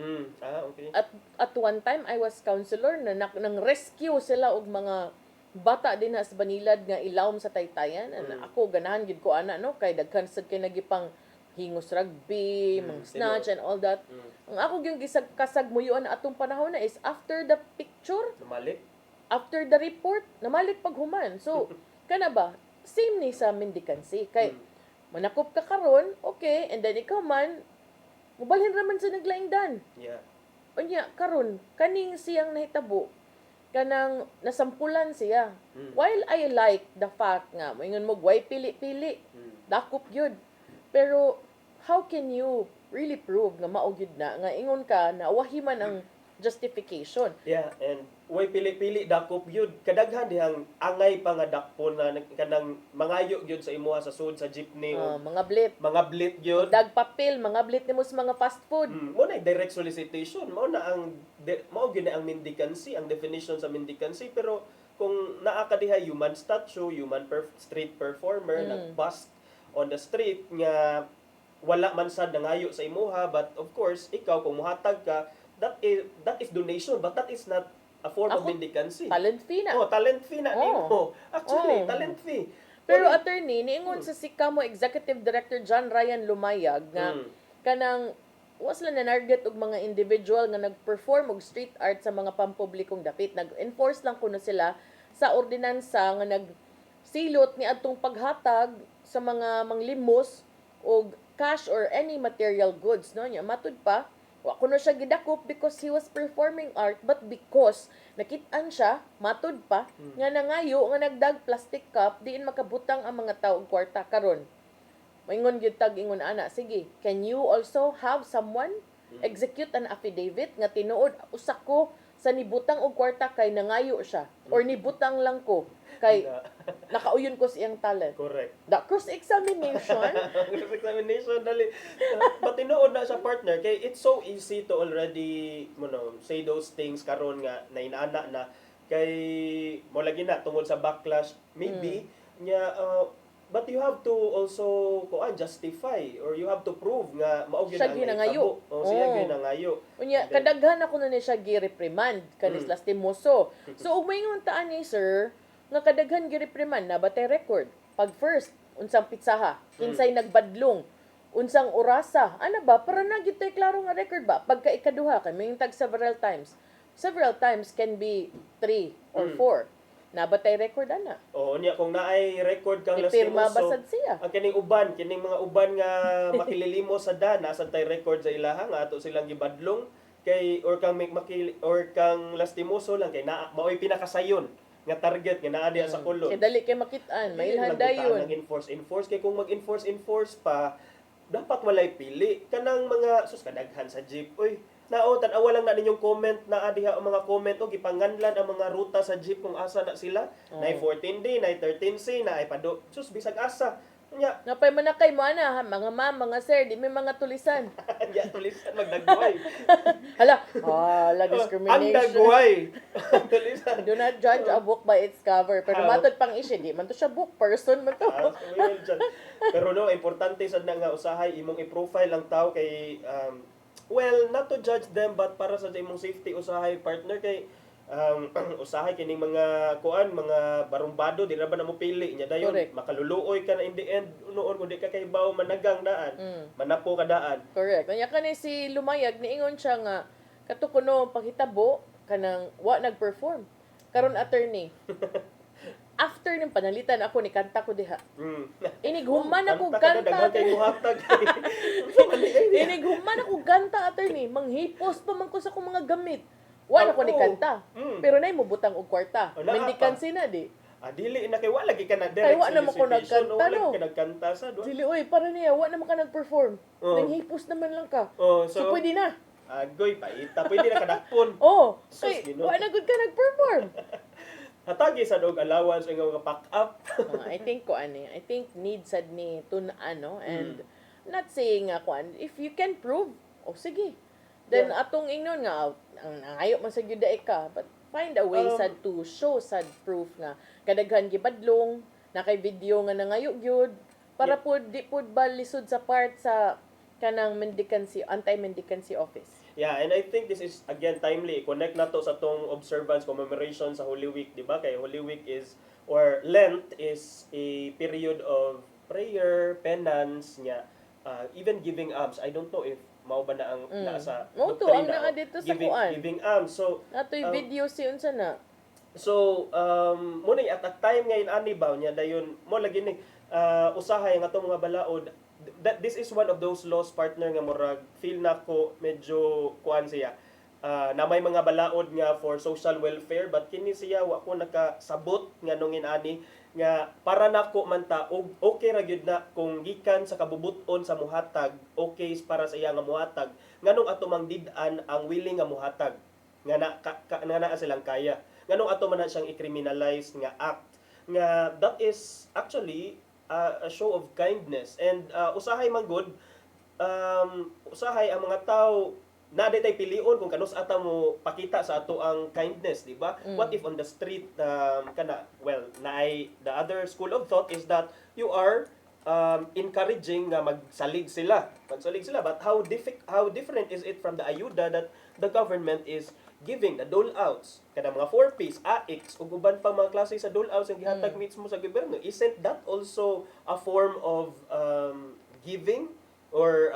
D: okay.
C: at one time I was counselor na nang rescue sila og mga bata din sa Banilad nga ilawom sa Taytayan ako ganahan gid ko ana no kay daghan sad kay nagipang hingos rugby, mga snatch and all that. Ang ako yung kasagmuyuan na atong panahon na is after the picture,
D: namalik.
C: After the report, namalik paghuman. So, kana ba? Same ni sa mendicancy. Kay, manakop ka karon, okay, and then ikaw man, mubalhin raman sa naglaingdan.
D: Yeah.
C: Unya, karon, kaning siyang nahitabo, kanang nasampulan siya. While I like the fact nga, moingon mo, way pili-pili, dakop yun. Pero, how can you really prove nga maugid na nga ingon ka na wahiman ang justification?
D: Yeah, and way pili-pili dakop yun. Kadaghan dihang angay pa nga dakpon na kanang mangayo gyud sa imuha sa sud sa jeepney
C: mga blit.
D: Mga blit gyud.
C: Dagpapil, mga blit nimo sa mga fast food.
D: Mo na direct solicitation, mao na ang mao gyud ang mendicancy, ang definition sa mendicancy pero kung naa ka diha human statue, street performer nag-bust on the street nga wala man sad nangayo sa imuha but of course ikaw kung muhatag ka that is donation but that is not a form of mendicancy.
C: Talent fee na.
D: Talent fee na nimo. Actually, talent fee.
C: Pero attorney niingon sa Sikamo Executive Director John Ryan Lumayag nga kanang was lang na-target og mga individual nga nag-perform og street art sa mga pampublikong dapit. Nag-enforce lang kuno sila sa ordinansa nga nagsilot ni adtong paghatag sa mga manglimos o cash or any material goods no nya matud pa wa kuno siya gidakop because he was performing art but because nakit-an siya matud pa nga nangayo nga nagdag plastic cup diin makabutang ang mga tawo og kwarta karon moingon gyud tag ingon ana sige can you also have someone execute an affidavit nga tinuod usa ko sa nibutang og kwarta kay nangayo siya or nibutang lang ko kay nakauyon ko siyang talent.
D: Correct.
C: The cross-examination.
D: Cross-examination, dali. But tinuod na sa partner, kay it's so easy to already, say those things karon nga na inaana na. Kay, mo lagi na, tungod sa backlash, maybe, but you have to also justify or you have to prove nga mao gyud ang
C: nangayo.
D: Siya gyud nangayo.
C: Unya kadaghan ako na ni siya gi-reprimand kanis lastimoso. So ug moingon ta ani sir nga kadaghan gi-reprimand na batay record. Pag first unsang pitsaha, kinsay nagbadlong unsang orasa. Ano ba? Para na gyud tay klaro nga record ba? Pagka ikaduha kay may tag several times. Several times can be 3 or 4. Nabatay record ana.
D: Oo, niya kung naay record kang
C: Ipirma
D: lastimoso.
C: basad siya.
D: Ang kining mga uban nga makililimo sa dana sa tay record sa ilaha nga ato silang gibadlong kay or kang lastimoso lang kay na maoy pinakasayon nga target nga naa diha sa kulo.
C: Kay dali kay makitaan, mailhan dayon.
D: Enforce kay kung mag-enforce pa dapat walay pili kanang mga sus kadaghan sa jeep. Uy, nao tan-awa lang na ninyong comment na diha ang mga comment o gipanganlan ang mga ruta sa jeep kung asa na sila. Nay 14D, nay 13C, nay pado. Sus bisag asa. Nya,
C: Napay manakay mo ana, ha? Mga ma'am, mga sir, di may mga tulisan.
D: nya tulisan magdagway.
C: Hala,
D: Ang
C: discrimination.
D: dagway. Tulisan.
C: Do not judge a book by its cover. Pero matod pang issue, di man to siya book, person man to.
D: Pero no, importante sad na nga usahay imong i-profile ang tao kay well, not to judge them but para sa imong safety usahay partner kay usahay kining mga mga barumbado di ra ba namo pili nya dayon
C: Correct.
D: makaluluoy ka na in the end noon kung di ka kay bawo managang daan manapo ka daan.
C: Correct. Kanya ka ni si Lumayag, niingon siya nga, katukuno paghitabo, kanang wa nag-perform. Karon attorney. After ning panalitan ako ni kanta ko diha. Inighuman ako kanta. Inighuman ako kanta attorney. Manghipos pa man ko sa akong mga gamit. Wala ko ni kanta. Pero nay mo butang og kwarta. Mendikansi na di.
D: Dili na kay wala gi ka na
C: Kay
D: direct
C: wa naman ko nagkanta
D: wala
C: no.
D: ka nagkanta sa do.
C: Dili oy, para niya wa naman ka nag-perform. Nanghipos naman lang ka. So pwede na.
D: Agoy paita pwede na kadakpon.
C: Oh,
D: Sus,
C: kay
D: Ginoo.
C: wa na gud ka nag-perform.
D: Hatagi sa dog allowance nga mga pack up.
C: I think I think need sad ni tun-an no, and not saying nga kuan if you can prove, sige. Then atong ingnon nga ang ayo man sa gyud ka, but find a way sad to show sad proof nga kadaghan gibadlong na kay video nga nangayo gyud para pud di pud ba lisod sa part sa kanang mendicancy anti-mendicancy office.
D: Yeah, and I think this is again timely. Connect na to sa tong observance commemoration sa Holy Week, di ba? Kay Holy Week is or Lent is a period of prayer, penance, nya even giving alms. I don't know if mao ba na ang nasa
C: Mo to ang naa dito sa kuan.
D: Giving alms. So
C: Atoy video si unsa na.
D: So, mo na at a time ngayon ani ba nya dayon mo lagi ni usahay nga atong mga balaod. This is one of those laws partner nga murag feel na ko medyo kuan siya. Na may mga balaod nga for social welfare but kini siya wa ko nakasabot nga nungin ani nga para nako man ta okay ra gyud na kung gikan sa kabubuton sa muhatag okay para sa iya nga muhatag nganong ato mang did-an ang willing nga muhatag nga na silang kaya nganong ato man na siyang i-criminalize nga act nga that is actually a show of kindness and usahay man good usahay ang mga tao na tay pilion kung kanus ata mo pakita sa ato ang kindness, di ba? What if on the street the other school of thought is that you are encouraging nga magsalig sila but how different is it from the ayuda that the government is giving, the dole-outs kada mga 4Ps, AX ug uban pa mga klase sa dole-outs ang gihatag mismo sa gobyerno? Isn't that also a form of giving or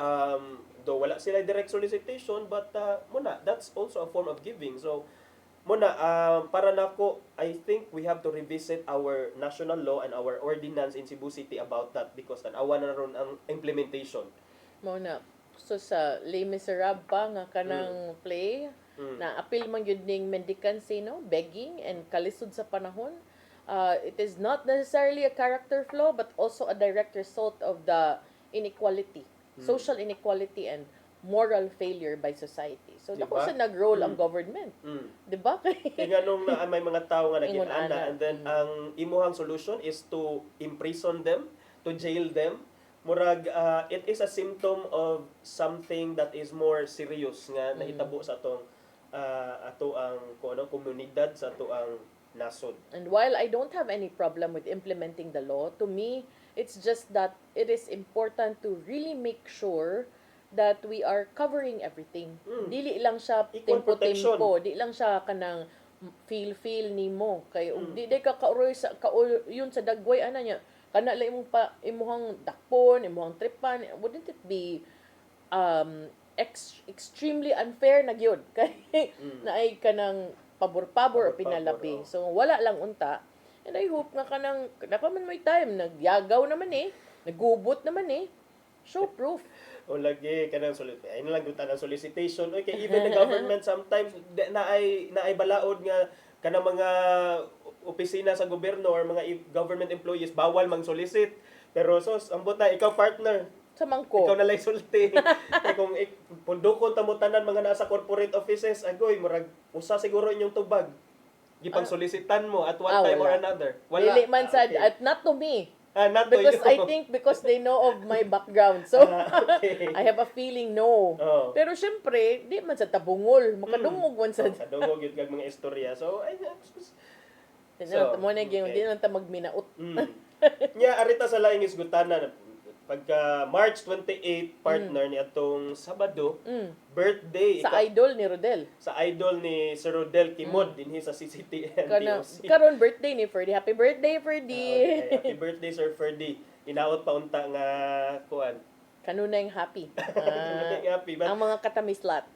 D: though wala sila direct solicitation but muna that's also a form of giving. So muna para nako I think we have to revisit our national law and our ordinance in Cebu City about that because tanawa na ron ang implementation.
C: Muna so sa Les Miserables pa nga kanang play na appeal man gyud ning mendicancy no, begging and kalisod sa panahon. It is not necessarily a character flaw but also a direct result of the inequality, social inequality and moral failure by society. So
D: Diba?
C: dako sa nag-role ang government. 'Di ba?
D: Kaya nga nung may mga tao nga
C: Ingon
D: naging-ana
C: ana.
D: and then ang imuhang solution is to imprison them, to jail them. Murag it is a symptom of something that is more serious nga nahitabo sa atong ato ang komunidad sa ato ang nasod.
C: And while I don't have any problem with implementing the law, to me, it's just that it is important to really make sure that we are covering everything. Dili lang siya
D: Equal protection.
C: tempo-tempo, di lang siya kanang feel nimo kay di ka kauroy sa yun sa dagway ana nya kana la imuhang dakpon, imuhang tripan, wouldn't it be extremely unfair na gyud kay naay kanang pabor-pabor o pinalabi. So wala lang unta. And I hope nga kanang napaman may time nagyagaw naman nagubot naman show proof.
D: O lagi kanang ay na lang gutan ang solicitation. Okay, even the government sometimes naay balaod nga kanang mga opisina sa gobyerno or mga government employees bawal mang-solicit. Pero ambot na ikaw partner,
C: sa mangko.
D: ikaw na lang sulti. Kaya kung pundukon ta mo tanan mga nasa corporate offices, agoy murag usa siguro inyong tubag. Gipang solicitan mo at one time or
C: wala.
D: another. Wala.
C: Dili man sad,
D: Okay.
C: at not to me.
D: Not to
C: Because
D: you.
C: I think because they know of my background. So,
D: Okay.
C: I have a feeling no.
D: Oh.
C: Pero syempre, di man sa tabungol. Makadungog man sa...
D: Kadungog yun kag mga istorya. So, ay,
C: Mo na yung di man ta magminaot.
D: Nya arita sa laing isgutana pagka March 28 partner ni atong Sabado birthday
C: Sa idol ni Rodel.
D: sa idol ni Sir Rodel Kimod dinhi sa CCTN DOC.
C: Karon birthday ni Ferdy. Happy birthday, Ferdy.
D: Okay, happy birthday Sir Ferdy. Inaot pa unta nga kuan.
C: Kanunay happy.
D: Happy but
C: Ang mga katamislat.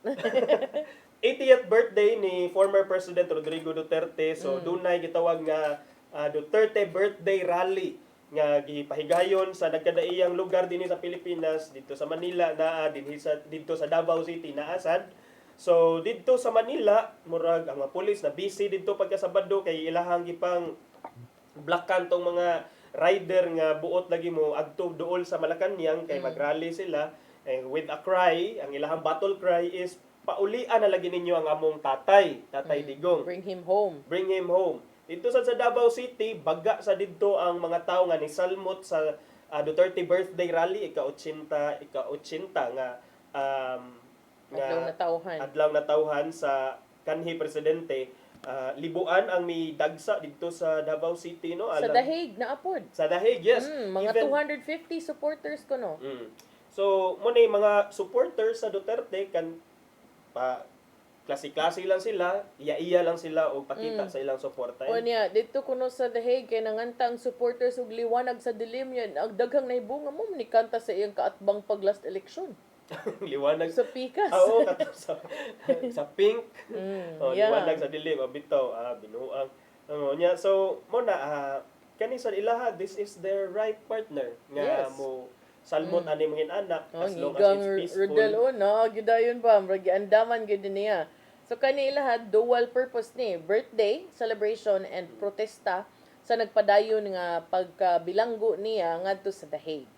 D: 80th birthday ni former President Rodrigo Duterte. So dunay gitawag nga Duterte birthday rally nga gipahigayon sa nagkadaiyang lugar dinhi sa Pilipinas, dito sa Manila naa, dito sa Davao City naa sad. So dito sa Manila murag ang mga pulis na busy dito pagka Sabado kay ilahang gipang blockan tong mga rider nga buot lagi mo adto duol sa Malacañang kay magrally sila with a cry. Ang ilahang battle cry is paulian na lagi ninyo ang among tatay Digong.
C: Bring him home.
D: Bring him home. Dito sa Davao City, baga sa dito ang mga tao nga ni salmot sa Duterte birthday rally ika-80 nga adlaw na tawhan sa kanhi presidente. Libuan ang midagsa dito sa Davao City no.
C: Sa Dahig na apod.
D: Sa Dahig, yes.
C: Mga 250 supporters ko no.
D: So mo ni mga supporters sa Duterte kan klase-klase lang sila, iya-iya lang sila o pakita sa ilang suporta.
C: O niya, dito kuno sa Dahig kay nanganta ang supporters ug liwanag sa dilim yan. Ang daghang naibunga mo ni kanta sa iyang kaatbang pag last election.
D: Liwanag
C: sa pikas.
D: Oo, kato sa pink.
C: Yeah.
D: Liwanag sa dilim, bitaw, binuang. Niya, so mo na kani sa ilaha, this is their right partner nga mo salmon ani mga anak as long as it's peaceful.
C: Rodel gidayon pa murag andaman gid niya. So kani lahat dual purpose ni birthday celebration and protesta sa nagpadayon nga pagkabilanggo niya ngadto sa Dahig.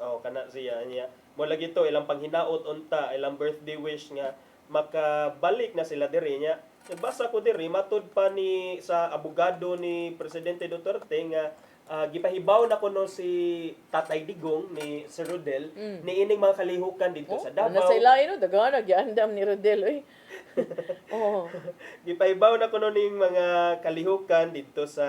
D: Kana siya niya. Mo lagi to ilang panghinaot unta, ilang birthday wish nga makabalik na sila diri niya. Nagbasa ko diri matud pa ni sa abogado ni Presidente Duterte nga gipahibaw na kuno si Tatay Digong ni Sir Rodel ni ining mga kalihukan dito sa Davao.
C: Ano sa ilain dagana giandam ni Rodel oy.
D: Gipahibaw na kuno ning mga kalihukan dito sa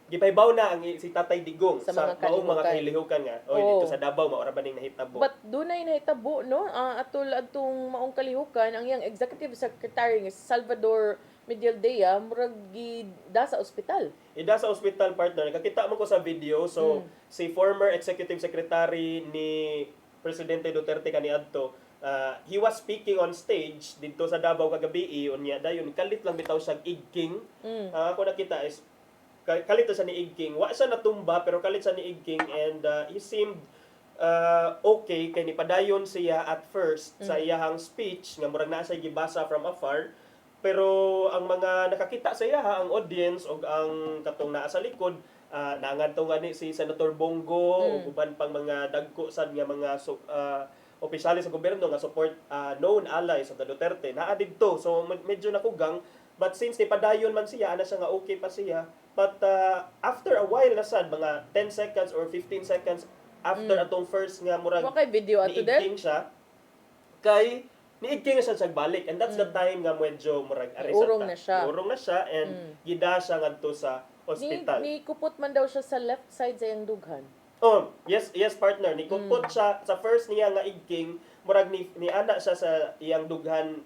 D: gipahibaw na ang si Tatay Digong sa mga kalihukan nga dito sa Davao maora ba ning nahitabo.
C: But dunay nahitabo no atol adtong maong kalihukan ang iyang executive secretary nga Salvador Medialdea murag gida sa ospital.
D: Ida sa ospital partner. Nakakita mo ko sa video. So si former executive secretary ni Presidente Duterte kaniadto, he was speaking on stage dito sa Davao kagabi unya dayon kalit lang bitaw siya igking. Ako nakita is kalit sa ni igking. Wa siya natumba pero kalit sa ni igking and he seemed okay kay ni padayon siya at first sa iyahang speech nga murag naa siya gibasa from afar. Pero ang mga nakakita sa iya ang audience o ang katong naa sa likod naangadto gani si Senator Bongo ug uban pang mga dagko sad nga mga opisyales sa gobyerno nga support known allies of the Duterte naa didto. So medyo nakugang but since ni padayon man siya ana siya nga okay pa siya but after a while na sad mga 10 seconds or 15 seconds after atong first nga murag
C: video ato
D: niigking siya kay niigking siya balik and that's the time nga medyo murag
C: urong na siya.
D: Urong na siya and gida siya ngadto sa ospital.
C: Ni kupot man daw siya sa left side sa iyang dughan.
D: Yes partner, ni kupot siya sa first niya nga igking murag ni ana siya sa iyang dughan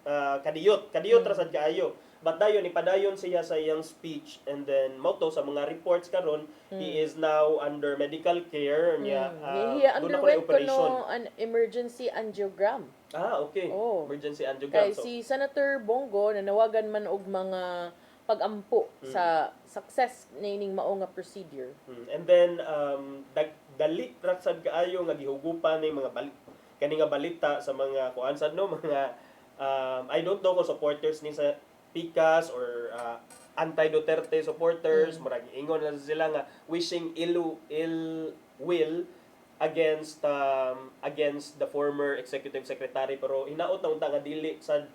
D: kadiyot rasad kaayo. But dayon ipadayon siya sa iyang speech, and then mauto sa mga reports karon he is now under medical care niya.
C: He
D: doon na ko na
C: underwent
D: operation.
C: an emergency angiogram.
D: Okay.
C: Oh.
D: Emergency angiogram.
C: Kay si Senator Bongo nanawagan man og mga pag-ampo sa success nining mao nga procedure.
D: And then dali rasad kaayo nga gihugupan ning mga kani nga balita sa mga kuan sad no, mga I don't know kung supporters ni sa Picas or anti-Duterte supporters, murag ingon na sila nga wishing ill will against the former executive secretary, pero hinaot na unta nga dili sad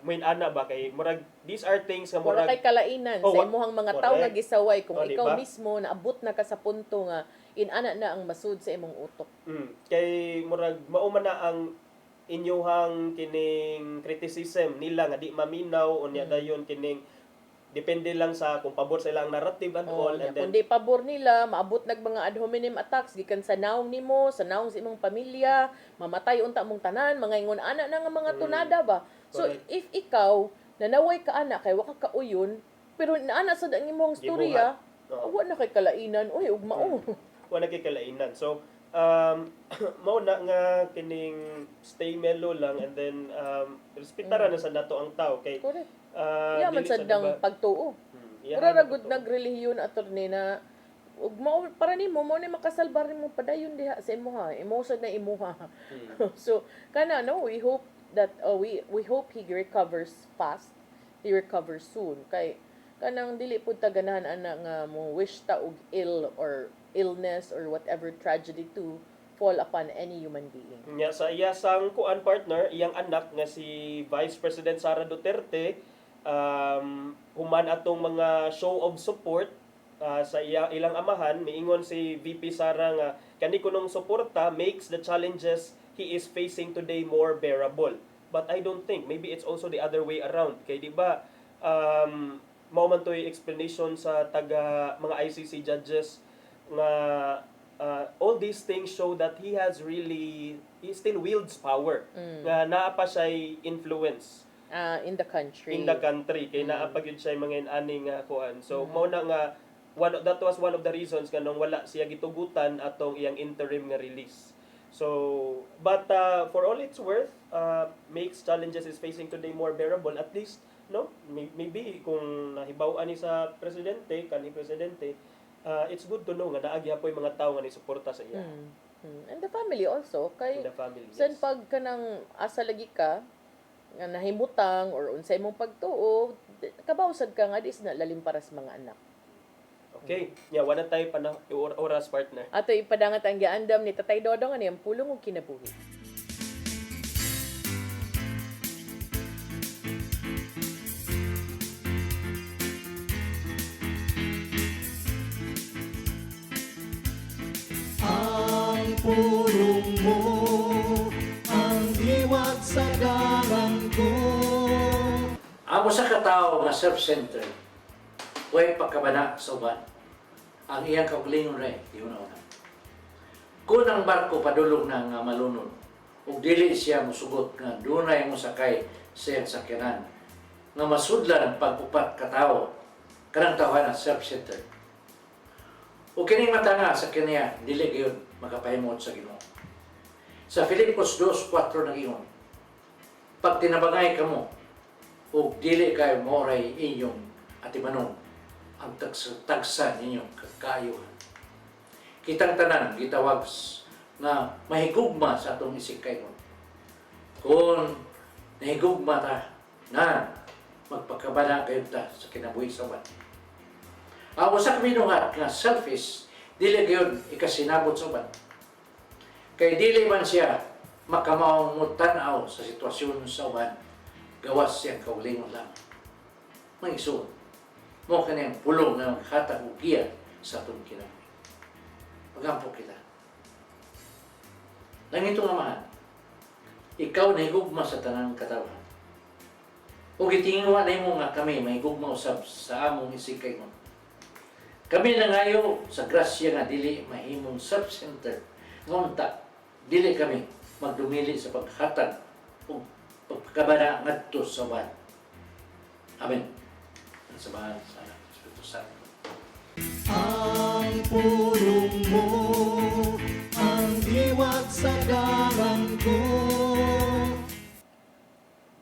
D: main ana ba kay murag these are things nga
C: Mura
D: murag
C: kay kalainan sa imuhang mga tawo nga gisaway kung ikaw
D: diba?
C: mismo naabot na ka sa punto nga inana na ang masud sa imong utok.
D: Kay murag mao man na ang inyuhang kining criticism nila nga di maminaw unya dayon kining depende lang sa kung pabor sa ilang narrative and all, and then
C: Kung di pabor nila, maabot nag mga ad hominem attacks gikan sa naong nimo, sa naong sa imong pamilya, mamatay unta mong tanan, mga ingon ana na nga mga tunada ba. So
D: Correct.
C: if ikaw nanaway ka ana kay wa ka kauyon, pero naana sa ang imong storya, wa na kay kalainan, uy ug mao.
D: wala kay kalainan. So mao na nga kining stay mellow lang, and then respetara na sa nato ang tao kay
C: Correct. Man
D: dili
C: sa dang
D: diba?
C: pagtuo. Mura ra gud nagrelihiyon attorney na ug mao para nimo mo ni makasalbar nimo padayon diha sa imuha. Imo sad na imuha. So kana no, we hope that we hope he recovers fast. He recovers soon kay kanang dili pud ta ganahan ana nga mo wish ta og ill or illness or whatever tragedy to fall upon any human being.
D: Nya sa iya sang kuan partner, iyang anak nga si Vice President Sara Duterte, human atong mga show of support sa ilang amahan, miingon si VP Sara nga kani kunong suporta makes the challenges he is facing today more bearable. But I don't think, maybe it's also the other way around. Kay di ba mao man toy explanation sa taga mga ICC judges nga all these things show that he still wields power. Nga naa pa siya influence
C: In the country.
D: kay naa pa gyud siya mga inaning kuan. So mao na nga that was one of the reasons kanang wala siya gitugutan atong iyang interim nga release. So but for all it's worth, makes challenges is facing today more bearable, at least no, maybe kung nahibaw-an ni sa presidente it's good to know nga naagi hapoy mga tawo nga ni suporta sa iya.
C: And the family also kay
D: The family,
C: san
D: yes.
C: pag kanang asa lagi ka nga nahimutang or unsay imong pagtuo, kabawsad ka nga dis na lalim para sa mga anak.
D: Okay, wala tayo pa na oras partner.
C: Ato ipadangat ang giandam ni Tatay Dodong ani ang pulong ug kinabuhi.
B: Ang pulong mo, ang diwag sa dalan ko.
P: Amo sa katao nga self-centered, huwag pagkabana sa uban. Ang iyang kaugalingon rin, yun na una. Kung ang barko padulong na nga malunod, ug dili siya musugot nga dunay mo sakay sa iyang sakyanan, nga masudlan ang pag-upat katao, kanang tawanan self-centered. O kining matanga sa kaniya, dili gayon makapahimot sa Ginoo. Sa Filipos 2:4 nag-ingon, pag tinabangay kamo, ug dili kayo moray inyong atimanong ang tagsa ninyong kakayuhan. Kitang tanan gitawag na mahigugma sa atong isikaynon. Kung nahigugma ta na magpakabala kayo ta sa kinabuhi sa uban. Ako sa kaminungat nga selfish, dili gayon ikasinabot sa uban. Kay dili man siya makamaong mutanaw sa sitwasyon sa uban, gawas siyang kaulingon lang. Mangisuon, mo kaniyang pulong na maghatag og giya sa atong kinabuhi. Magampo kita. Langito nga mahal, ikaw nahigugma sa tanang katawan. O gitingwa na mo nga kami mahigugma usab sa among isikay mo. Kami nangayo sa grasya nga dili mahimong self-centered. Ngunta, dili kami magdumili sa paghatag o pagkabana ngadto sa uban. Amen. Sa mga sa Espiritu Santo.
B: Ang pulong mo, ang diwag sa dalan ko.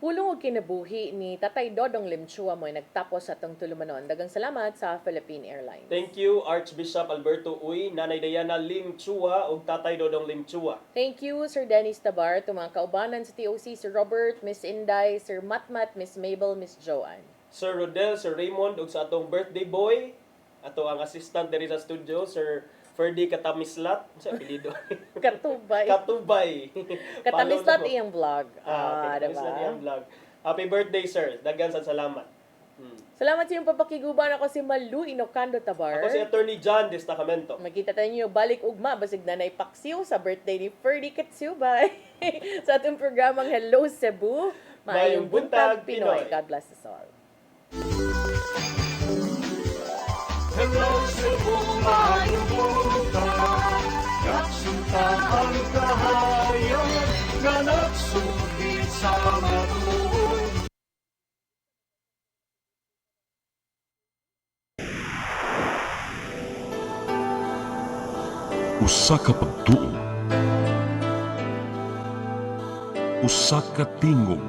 C: Pulong og kinabuhi ni Tatay Dodong Limchua mo ay nagtapos sa atong tulumanon. Dagang salamat sa Philippine Airlines.
D: Thank you, Archbishop Alberto Uy, Nanay Diana Lim Chua, ug Tatay Dodong Lim Chua.
C: Thank you, Sir Dennis Tabar, tumang kaubanan sa TOC, Sir Robert, Miss Inday, Sir Matmat, Miss Mabel, Miss Joanne.
D: Sir Rodel, Sir Raymond, ug sa atong birthday boy, ato ang assistant diri sa studio, Sir Ferdy Katamislat, sa apelyido.
C: Katubay.
D: Katubay.
C: Katamislat iyang vlog.
D: Katamislat iyang vlog. Happy birthday, sir. Daghan sa salamat.
C: Salamat sa iyong papakiguban. Ako si Malu Inocando Tabar.
D: Ako si Attorney John Destacamento.
C: Makita tayo niyo balik ugma basig na naipaksiw sa birthday ni Ferdy Katsubay. Sa atong programang Hello Cebu, Maayong Buntag Pinoy. God bless us all.
B: Hello Cebu, maayong buntag. Yaksutan ang kahayan na nagsugit sa matuon.
A: Usa ka pagtuo. Usa ka tingog.